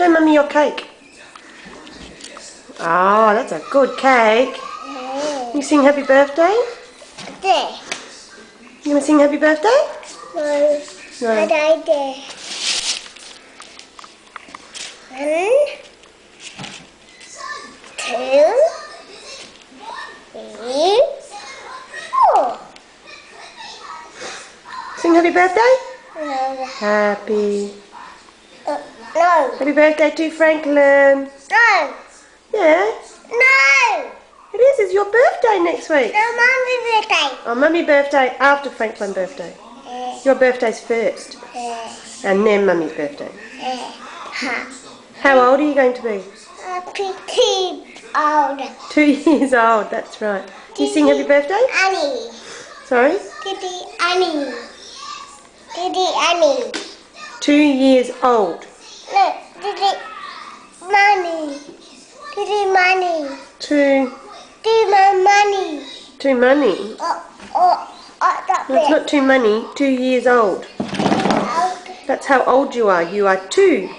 Show Mummy your cake. Oh, that's a good cake. You sing happy birthday? There. You want to sing happy birthday? No. No. I died there. 1, 2, 3, 4. Sing happy birthday? No. Happy. No. Happy birthday to Franklin. No. Yeah, No. it is. It's your birthday next week. No, Mummy's birthday. Oh, Mummy birthday after Franklin's birthday. Your birthday's first. And then Mummy's birthday. How old are you going to be? Pretty old. 2 years old, that's right. Do you sing happy birthday? Annie. Sorry? Titi Annie. Titi Annie. 2 years old. No, Titi Money. Titi Money. Two Money. money. That No, it's not too money. 2 years old. That's how old you are. You are 2.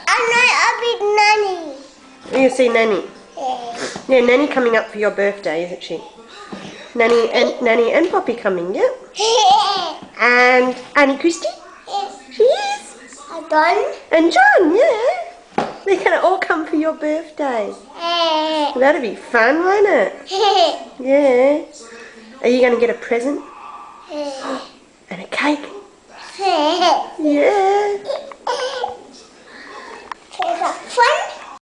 I'm not a big nanny. You see Nanny. Yeah, Nanny coming up for your birthday, isn't she? Nanny and Poppy coming, yeah? And Annie Christie? She is. I'm done. And John, yeah. They're going to all come for your birthday. That'll be fun, won't it? Yeah. Are you going to get a present? And a cake? Yeah. Fun.